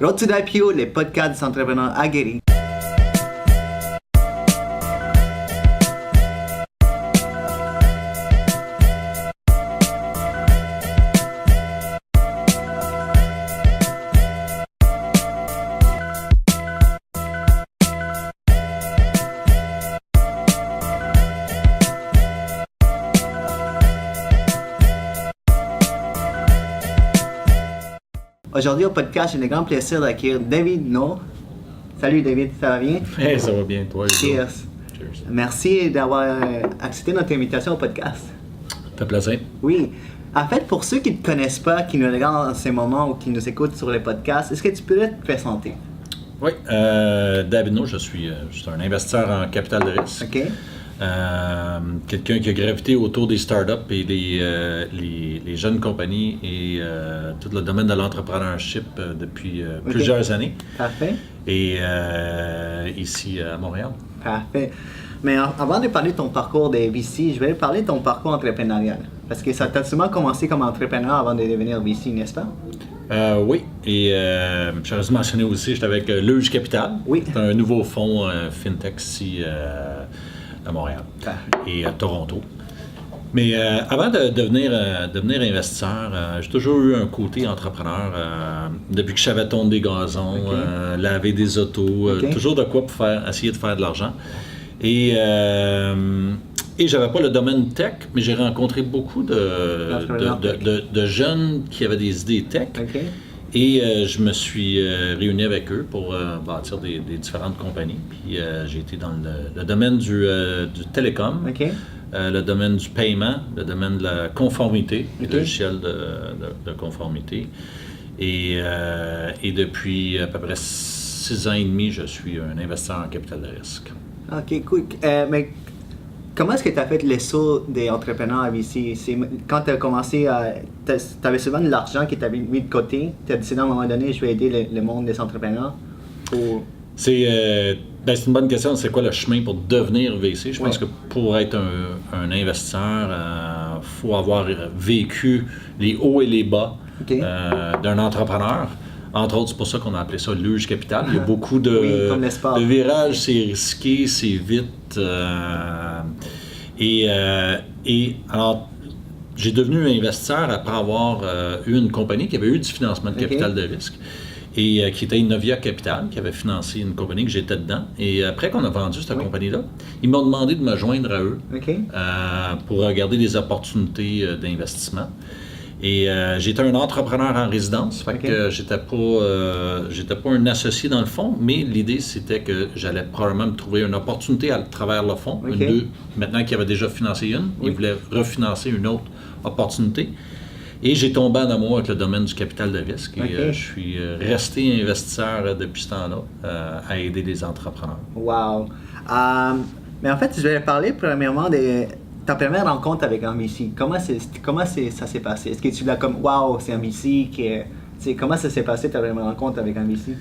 Road to l'IPO, les podcasts des entrepreneurs aguerris. Aujourd'hui au podcast, j'ai le grand plaisir d'accueillir David No. Salut David, ça va bien? Hey, ça va bien, toi? Cheers. Cheers. Merci d'avoir accepté notre invitation au podcast. Ça fait plaisir. Oui. En fait, pour ceux qui ne te connaissent pas, qui nous regardent en ces moments ou qui nous écoutent sur les podcasts, est-ce que tu peux te présenter? Oui, David No, je suis un investisseur en capital de risque. OK. Quelqu'un qui a gravité autour des startups et les jeunes compagnies et tout le domaine de l'entrepreneurship depuis plusieurs années. Parfait. Et ici à Montréal. Parfait. Mais avant de parler de ton parcours de VC, je vais parler de ton parcours entrepreneurial. Parce que ça t'a sûrement commencé comme entrepreneur avant de devenir VC, n'est-ce pas? Oui, et je mentionné aussi, j'étais avec Luge Capital. Oui. C'est un nouveau fonds FinTech ici à Montréal et à Toronto. Mais avant de devenir investisseur, j'ai toujours eu un côté entrepreneur. Depuis que je savais tondre des gazons, laver des autos, toujours de quoi pour essayer de faire de l'argent. Et j'avais pas le domaine tech, mais j'ai rencontré beaucoup de jeunes qui avaient des idées tech. OK. Et je me suis réuni avec eux pour bâtir des différentes compagnies. Puis j'ai été dans le domaine du télécom, le domaine du paiement, le domaine de la conformité, le logiciel de conformité. Et depuis à peu près 6 ans et demi, je suis un investisseur en capital de risque. OK, cool. Mais comment est-ce que tu as fait le saut des entrepreneurs à VC? Quand tu as commencé, tu avais souvent de l'argent que tu avais mis de côté. Tu as décidé à un moment donné, je vais aider le monde des entrepreneurs? Ou... C'est une bonne question. C'est quoi le chemin pour devenir VC? Je pense que pour être un investisseur, il faut avoir vécu les hauts et les bas d'un entrepreneur. Entre autres, c'est pour ça qu'on a appelé ça Luge Capital. Il y a beaucoup de virages, c'est risqué, c'est vite. Et alors, j'ai devenu investisseur après avoir eu une compagnie qui avait eu du financement de capital de risque et qui était Innovia Capital, qui avait financé une compagnie que j'étais dedans. Et après qu'on a vendu cette compagnie-là, ils m'ont demandé de me joindre à eux pour regarder les opportunités d'investissement. Et j'étais un entrepreneur en résidence, fait que j'étais pas un associé dans le fond, mais l'idée c'était que j'allais probablement me trouver une opportunité à travers le fonds. Maintenant qu'il avait déjà financé une, il voulait refinancer une autre opportunité. Et j'ai tombé en amour avec le domaine du capital de risque et je suis resté investisseur depuis ce temps-là à aider les entrepreneurs. Wow! Mais en fait, je vais parler premièrement de ta première rencontre avec un VC. Comment ça s'est passé? Est-ce que tu l'as comme « Wow, c'est un VC » comment ça s'est passé ta première rencontre avec un VC?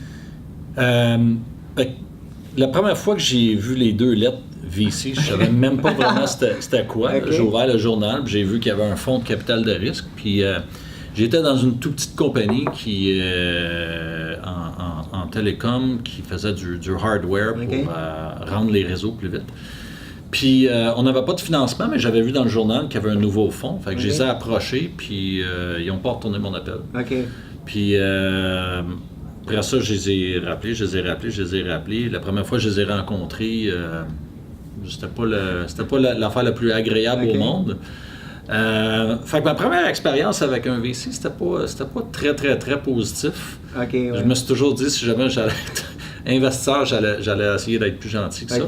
La première fois que j'ai vu les deux lettres VC, je ne savais même pas vraiment c'était quoi. J'ai ouvert le journal, j'ai vu qu'il y avait un fonds de capital de risque. Puis j'étais dans une toute petite compagnie qui en télécom qui faisait du hardware pour rendre les réseaux plus vite. Puis on n'avait pas de financement, mais j'avais vu dans le journal qu'il y avait un nouveau fonds. Fait que je les ai approchés, puis ils n'ont pas retourné mon appel. Puis après ça, je les ai rappelés. La première fois que je les ai rencontrés, c'était pas l'affaire la plus agréable au monde. Fait que ma première expérience avec un VC, c'était pas très, très, très positif. Je me suis toujours dit, si jamais j'allais être investisseur, j'allais essayer d'être plus gentil que ça.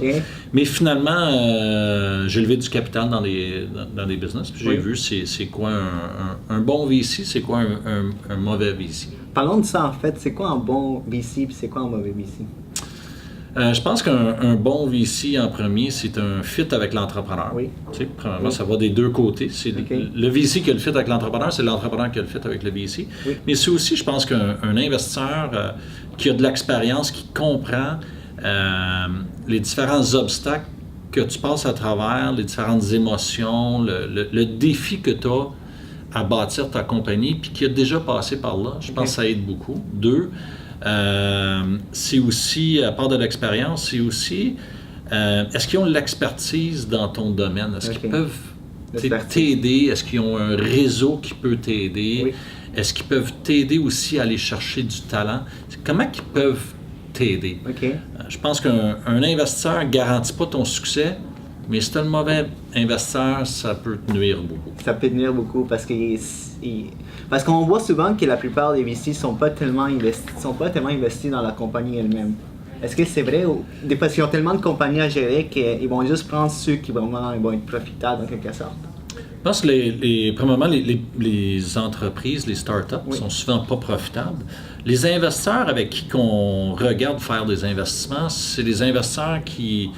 Mais finalement, j'ai levé du capital dans des business, puis j'ai vu c'est quoi un bon VC, c'est quoi un mauvais VC. Parlons de ça en fait, c'est quoi un bon VC, puis c'est quoi un mauvais VC? Je pense qu'un bon VC en premier, c'est un fit avec l'entrepreneur. Tu sais, premièrement, ça va des deux côtés. C'est le VC qui a le fit avec l'entrepreneur, c'est l'entrepreneur qui a le fit avec le VC. Mais c'est aussi, je pense, qu'un investisseur qui a de l'expérience, qui comprend les différents obstacles que tu passes à travers, les différentes émotions, le défi que tu as à bâtir ta compagnie, puis qui a déjà passé par là, je pense que ça aide beaucoup. 2, C'est aussi, à part de l'expérience, c'est aussi, est-ce qu'ils ont l'expertise dans ton domaine? Est-ce qu'ils peuvent t'aider? Est-ce qu'ils ont un réseau qui peut t'aider? Oui. Est-ce qu'ils peuvent t'aider aussi à aller chercher du talent? Comment ils peuvent t'aider? Je pense qu'un investisseur ne garantit pas ton succès, mais si tu es un mauvais investisseur, ça peut te nuire beaucoup. Ça peut te nuire beaucoup parce qu'on voit souvent que la plupart des VC ne sont pas tellement investis dans la compagnie elle-même. Est-ce que c'est vrai? Parce qu'ils ont tellement de compagnies à gérer qu'ils vont juste prendre ceux qui vraiment vont être profitables en quelque sorte. Je pense que premièrement, les entreprises, les startups sont souvent pas profitables. Les investisseurs avec qui on regarde faire des investissements, c'est les investisseurs qui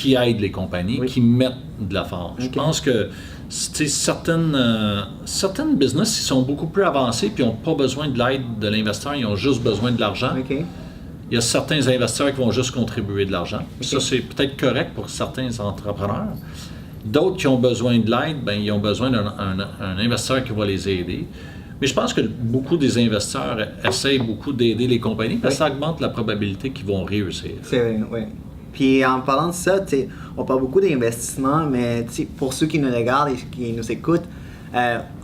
aident les compagnies, qui mettent de l'effort. Je pense que certaines business, ils sont beaucoup plus avancés puis ils n'ont pas besoin de l'aide de l'investisseur, ils ont juste besoin de l'argent. Il y a certains investisseurs qui vont juste contribuer de l'argent. Ça, c'est peut-être correct pour certains entrepreneurs. D'autres qui ont besoin de l'aide, ils ont besoin d'un investisseur qui va les aider. Mais je pense que beaucoup des investisseurs essayent beaucoup d'aider les compagnies parce que ça augmente la probabilité qu'ils vont réussir. C'est vrai, oui. Puis en parlant de ça, on parle beaucoup d'investissement, mais pour ceux qui nous regardent et qui nous écoutent,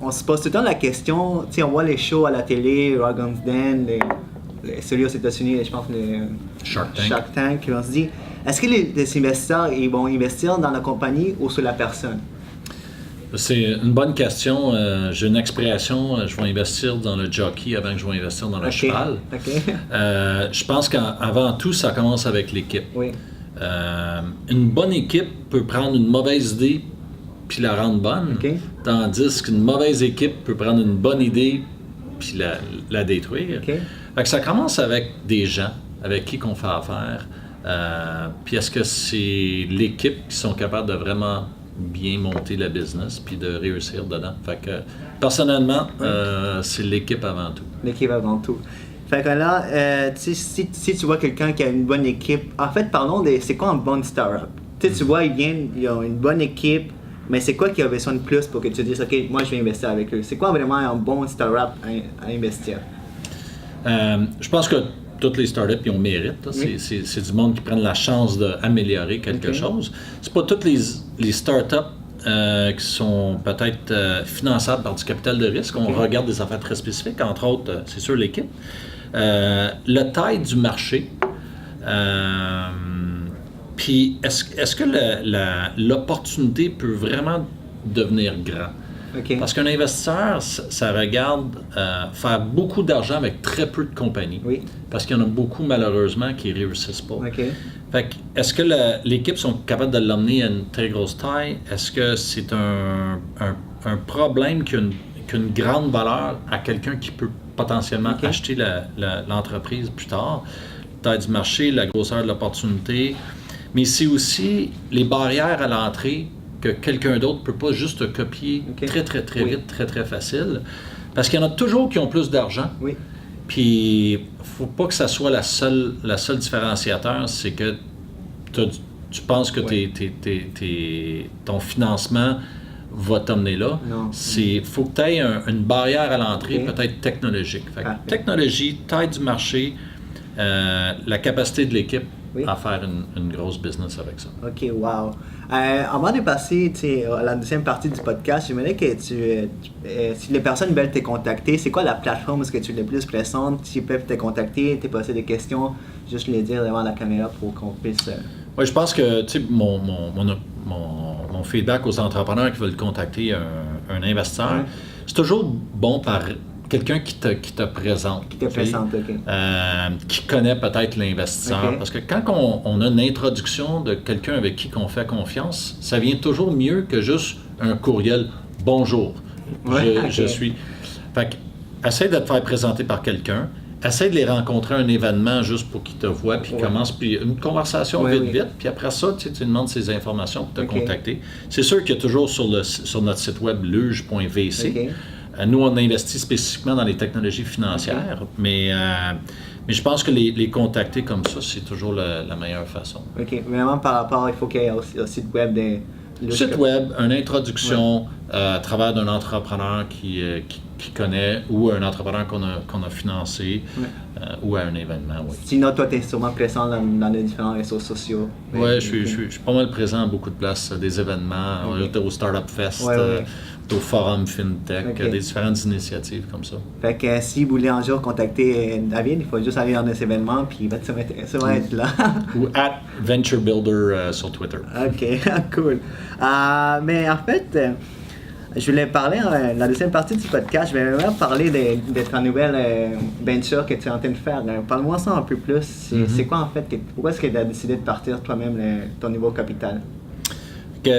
on se pose tout le temps la question, on voit les shows à la télé, Rogan's Den, celui aux États-Unis, je pense le Shark Tank, puis on se dit, est-ce que les investisseurs ils vont investir dans la compagnie ou sur la personne? C'est une bonne question. J'ai une expression, je vais investir dans le jockey avant que je vais investir dans le cheval. Je pense qu'avant tout, ça commence avec l'équipe. Une bonne équipe peut prendre une mauvaise idée puis la rendre bonne, tandis qu'une mauvaise équipe peut prendre une bonne idée puis la détruire. Fait que ça commence avec des gens avec qui on fait affaire. Puis est-ce que c'est l'équipe qui sont capables de vraiment bien monter la business puis de réussir dedans? Fait que personnellement, c'est l'équipe avant tout. L'équipe avant tout. Fait que là, si tu vois quelqu'un qui a une bonne équipe, en fait, parlons c'est quoi un bon startup? Tu vois, ils ont une bonne équipe, mais c'est quoi qui a besoin de plus pour que tu dises, OK, moi je vais investir avec eux? C'est quoi vraiment un bon startup à investir? Je pense que toutes les startups, ils ont mérite. C'est du monde qui prennent la chance d'améliorer quelque chose. C'est pas toutes les startups qui sont peut-être finançables par du capital de risque. On regarde des affaires très spécifiques, entre autres, c'est sûr, l'équipe. La taille du marché. Puis, est-ce que l'opportunité peut vraiment devenir grand? Parce qu'un investisseur, ça regarde faire beaucoup d'argent avec très peu de compagnies. Parce qu'il y en a beaucoup, malheureusement, qui ne réussissent pas. Fait que, est-ce que l'équipe sont capables de l'emmener à une très grosse taille? Est-ce que c'est un problème qui a une grande valeur à quelqu'un qui peut potentiellement acheter l'entreprise plus tard? La taille du marché, la grosseur de l'opportunité. Mais c'est aussi les barrières à l'entrée que quelqu'un d'autre ne peut pas juste copier très, très, très vite, très, très facile. Parce qu'il y en a toujours qui ont plus d'argent. Puis, il ne faut pas que ça soit la seule différenciateur, c'est que tu penses que ton financement va t'emmener là. Il faut que tu aies une barrière à l'entrée, peut-être technologique. Fait que technologie, taille du marché, la capacité de l'équipe à faire une grosse business avec ça. OK, wow. Avant de passer à la deuxième partie du podcast, j'aimerais que si les personnes veulent te contacter, c'est quoi la plateforme où est-ce que tu es le plus présente? S'ils peuvent te contacter, te poser des questions, juste les dire devant la caméra pour qu'on puisse... Oui, je pense que mon feedback aux entrepreneurs qui veulent contacter un investisseur, c'est toujours bon par quelqu'un qui te présente. Qui te présente, qui connaît peut-être l'investisseur. Parce que quand on a une introduction de quelqu'un avec qui on fait confiance, ça vient toujours mieux que juste un courriel « Bonjour, je suis... » Fait que, essaie de te faire présenter par quelqu'un. Essaie de les rencontrer à un événement juste pour qu'ils te voient, puis commence, puis une conversation vite, puis après ça, tu demandes ces informations pour te contacter. C'est sûr qu'il y a toujours sur notre site web luge.vc. Nous, on investit spécifiquement dans les technologies financières, mais je pense que les contacter comme ça, c'est toujours la meilleure façon. OK. Vraiment, par rapport, il faut qu'il y ait aussi le site web de Site web, une introduction à travers d'un entrepreneur qui connaît ou un entrepreneur qu'on a financé ou à un événement. Oui. Sinon, toi, tu es sûrement présent dans les différents réseaux sociaux. Oui, je suis pas mal présent à beaucoup de places, des événements, au Startup Fest, au Forum FinTech, des différentes initiatives comme ça. Fait que si vous voulez un jour contacter David, il faut juste aller dans des événements puis il va sûrement être là. Ou @VentureBuilder sur Twitter. OK, cool. Mais en fait, je voulais parler, la deuxième partie du podcast, je vais vraiment parler de ta nouvelle venture que tu es en train de faire. Parle-moi ça un peu plus. C'est quoi en fait, pourquoi est-ce que tu as décidé de partir toi-même ton nouveau capital?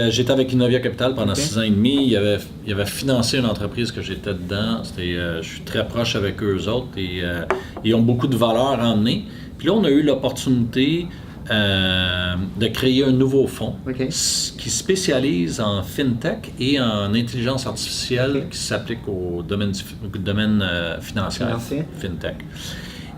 J'étais avec Innovia Capital pendant 6 ans et demi. Il avait financé une entreprise que j'étais dedans. Je suis très proche avec eux autres et ils ont beaucoup de valeur à emmener. Puis là, on a eu l'opportunité de créer un nouveau fonds qui spécialise en FinTech et en intelligence artificielle qui s'applique au domaine financier, FinTech.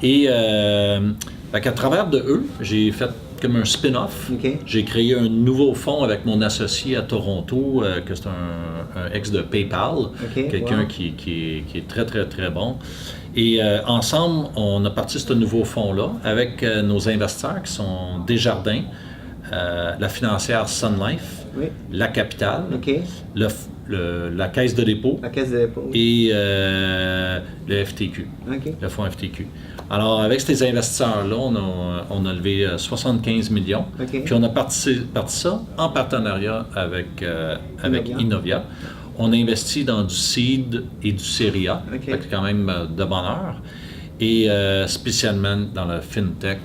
Et à travers de eux, j'ai fait comme un spin-off. J'ai créé un nouveau fonds avec mon associé à Toronto, que c'est un ex de PayPal, quelqu'un qui est très, très, très bon. Et ensemble, on a parti ce nouveau fonds-là avec nos investisseurs qui sont Desjardins, la financière Sun Life, la Capitale, la Caisse de dépôt, et le FTQ, le fonds FTQ. Alors, avec ces investisseurs-là, on a levé 75 millions. Puis on a parti ça en partenariat avec Innovia. On a investi dans du seed et du série A, quand même de bonheur. Et spécialement dans la FinTech,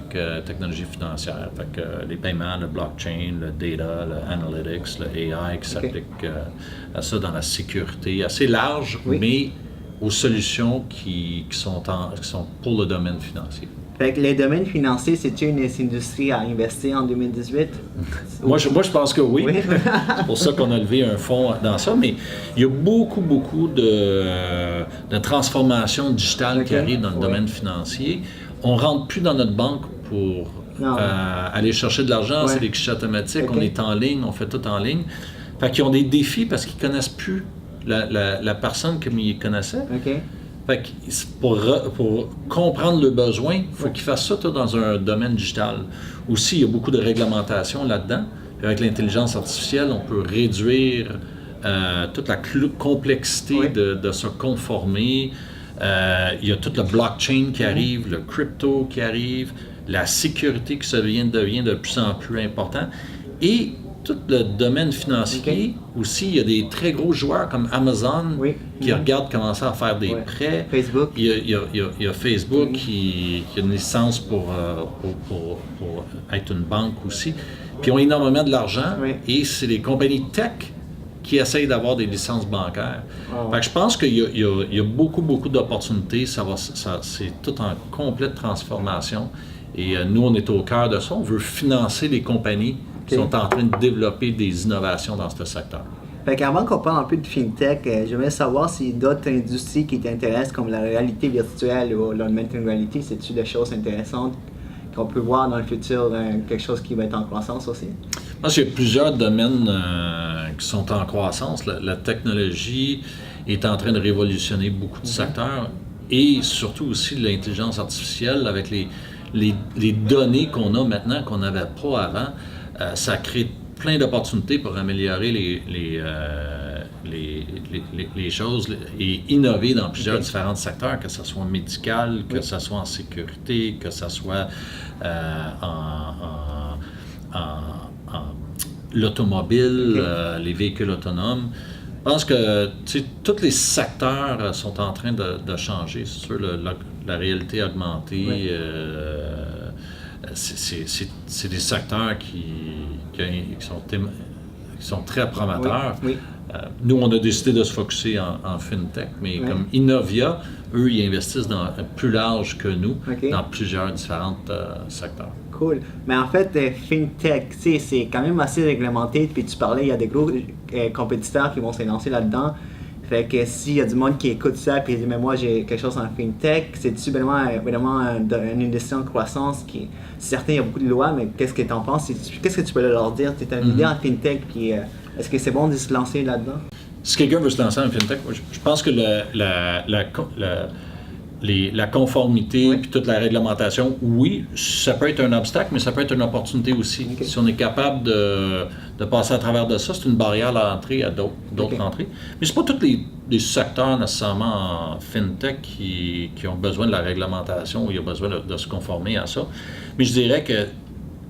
technologie financière. Fait que les paiements, le blockchain, le data, le analytics, le AI qui s'applique à ça dans la sécurité assez large, mais aux solutions qui sont pour le domaine financier. Fait que les domaines financiers, c'est-tu une industrie à investir en 2018? Moi, je pense que oui. C'est pour ça qu'on a levé un fonds dans ça. Mais il y a beaucoup de transformations digitales qui arrivent dans le domaine financier. On ne rentre plus dans notre banque pour aller chercher de l'argent. C'est des guichets automatiques. On est en ligne, on fait tout en ligne. Fait qu'ils ont des défis parce qu'ils ne connaissent plus la personne comme ils connaissaient. Fait que pour comprendre le besoin, il faut qu'ils fassent ça tout dans un domaine digital. Aussi, il y a beaucoup de réglementations là-dedans. Puis avec l'intelligence artificielle, on peut réduire toute la complexité de se conformer. Il y a tout le blockchain qui arrive, le crypto qui arrive, la sécurité qui devient de plus en plus important. Et tout le domaine financier, aussi, il y a des très gros joueurs comme Amazon qui regardent commencer à faire des prêts. Facebook. Il y a Facebook qui a une licence pour être une banque aussi. Puis ils ont énormément de l'argent et c'est les compagnies tech qui essayent d'avoir des licences bancaires. Fait que je pense qu'il y a beaucoup d'opportunités. C'est tout en complète transformation. Et nous, on est au cœur de ça. On veut financer les compagnies qui sont en train de développer des innovations dans ce secteur. Fait qu'avant qu'on parle un peu de FinTech, j'aimerais savoir si d'autres industries qui t'intéressent, comme la réalité virtuelle ou l'augmented reality, c'est-tu des choses intéressantes qu'on peut voir dans le futur, quelque chose qui va être en croissance aussi? Je pense qu'il y a plusieurs domaines qui sont en croissance. La technologie est en train de révolutionner beaucoup de secteurs et surtout aussi l'intelligence artificielle avec les données qu'on a maintenant qu'on n'avait pas avant. Ça crée plein d'opportunités pour améliorer les choses et innover dans plusieurs différents secteurs, que ce soit médical, que ce soit en sécurité, que ce soit en l'automobile, les véhicules autonomes. Je pense que tous les secteurs sont en train de changer. C'est sûr, la réalité augmentée, c'est des secteurs qui sont très prometteurs. Nous, on a décidé de se focusser en FinTech, mais comme Innovia, eux, ils investissent plus large que nous dans plusieurs différents secteurs. Cool. Mais en fait, FinTech, c'est quand même assez réglementé. Puis tu parlais, il y a des gros compétiteurs qui vont se lancer là-dedans. Fait que s'il y a du monde qui écoute ça et dit « mais moi j'ai quelque chose en FinTech », c'est-tu vraiment une industrie en croissance certes, il y a beaucoup de lois, mais qu'est-ce que tu en penses? Qu'est-ce que tu peux leur dire? Tu es un leader en FinTech puis Est-ce que c'est bon de se lancer là-dedans? Si quelqu'un veut se lancer en fintech, je pense que la conformité Oui. puis toute la réglementation, oui, ça peut être un obstacle, mais ça peut être une opportunité aussi. Okay. Si on est capable de passer à travers de ça, c'est une barrière à l'entrée à d'autres entrées. Mais c'est pas tous les secteurs nécessairement en fintech qui ont besoin de la réglementation ou il y a besoin de se conformer à ça. Mais je dirais que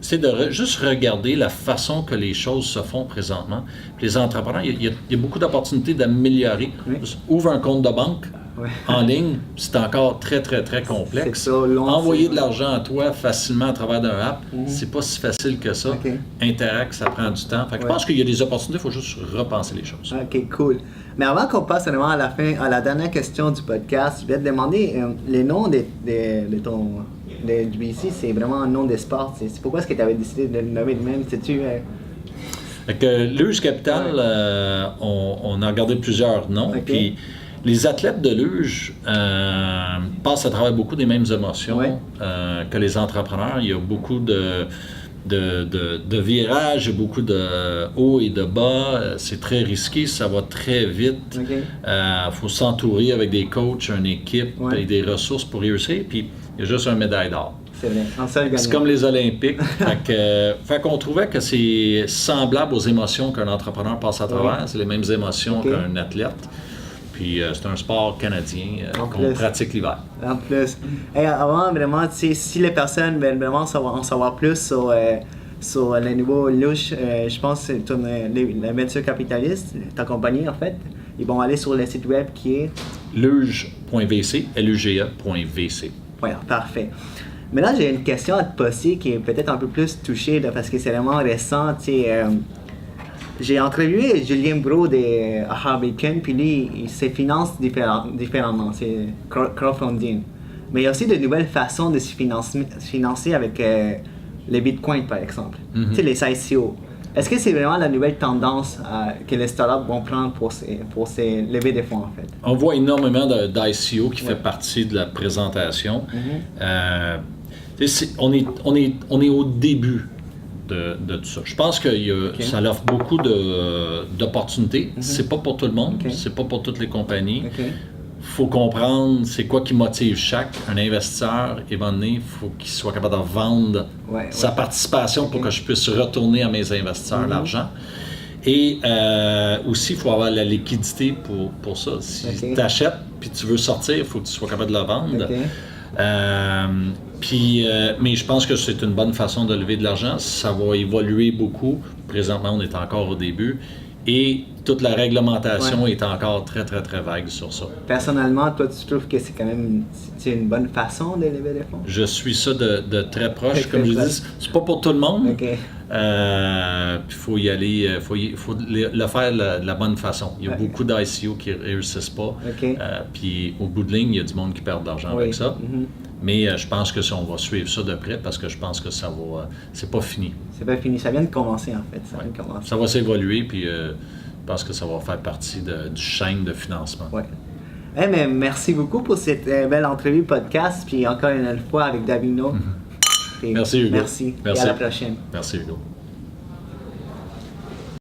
c'est de juste regarder la façon que les choses se font présentement. Puis les entrepreneurs, il y a beaucoup d'opportunités d'améliorer. Oui. Ouvre un compte de banque. Ouais. En ligne, c'est encore très, très, très complexe. C'est ça, long, envoyer de l'argent à toi facilement à travers d'un app, c'est pas si facile que ça. Okay. Interact, ça prend du temps. Fait que je pense qu'il y a des opportunités, il faut juste repenser les choses. OK, cool. Mais avant qu'on passe vraiment à la fin, à la dernière question du podcast, je vais te demander les noms de BC, c'est un nom de sport. C'est pourquoi est-ce que tu avais décidé de le nommer de même? Sais-tu... Fait que Luge Capital, on a regardé plusieurs noms. Okay. Puis les athlètes de luge passent à travers beaucoup des mêmes émotions que les entrepreneurs. Il y a beaucoup de virages, beaucoup de hauts et de bas. C'est très risqué, ça va très vite. Il faut s'entourer avec des coachs, une équipe et des ressources pour réussir. Puis il y a juste une médaille d'or. C'est vrai. C'est comme les Olympiques. Fait qu'on trouvait que c'est semblable aux émotions qu'un entrepreneur passe à travers. C'est les mêmes émotions qu'un athlète. Puis c'est un sport canadien qu'on pratique l'hiver. En plus. Et avant, vraiment, si les personnes veulent vraiment en savoir plus sur le niveau luge, je pense que la Venture Capitalist, ta compagnie en fait, ils vont aller sur le site web qui est luge.vc, luga.vc. Voilà, parfait. Maintenant, j'ai une question à te poser qui est peut-être un peu plus touchée parce que c'est vraiment récent. J'ai entrevué Julien Brault de Aha Bacon, puis lui, il se finance différemment, c'est crowdfunding. Mais il y a aussi de nouvelles façons de se financer avec les bitcoins, par exemple. Tu sais, les ICO. Est-ce que c'est vraiment la nouvelle tendance que les startups vont prendre pour se lever des fonds, en fait? On voit énormément d'ICO qui fait partie de la présentation. On est au début de tout ça. Je pense que ça offre beaucoup d'opportunités. C'est pas pour tout le monde, c'est pas pour toutes les compagnies. Faut comprendre c'est quoi qui motive un investisseur. Et à un moment donné, il faut qu'il soit capable de vendre sa participation pour que je puisse retourner à mes investisseurs l'argent. Et aussi, il faut avoir la liquidité pour ça. Si tu achètes puis tu veux sortir, il faut que tu sois capable de le vendre. Mais je pense que c'est une bonne façon de lever de l'argent. Ça va évoluer beaucoup. Présentement, on est encore au début. Et toute la réglementation est encore très, très, très vague sur ça. Personnellement, toi, tu trouves que c'est quand même une bonne façon de lever des fonds? Je suis ça de très proche. Comme je dis, c'est pas pour tout le monde. Puis il faut y aller, il faut le faire de la bonne façon. Il y a beaucoup d'ICO qui ne réussissent pas. Puis au bout de ligne, il y a du monde qui perd de l'argent avec ça. Mais je pense que si on va suivre ça de près, parce que je pense que ça va. C'est pas fini. C'est pas fini. Ça vient de commencer, en fait. Ça va s'évoluer, puis je pense que ça va faire partie du chaîne de financement. Mais merci beaucoup pour cette belle entrevue podcast, puis encore une fois avec Davino. Merci, Hugo. Merci. Et à la prochaine. Merci, Hugo.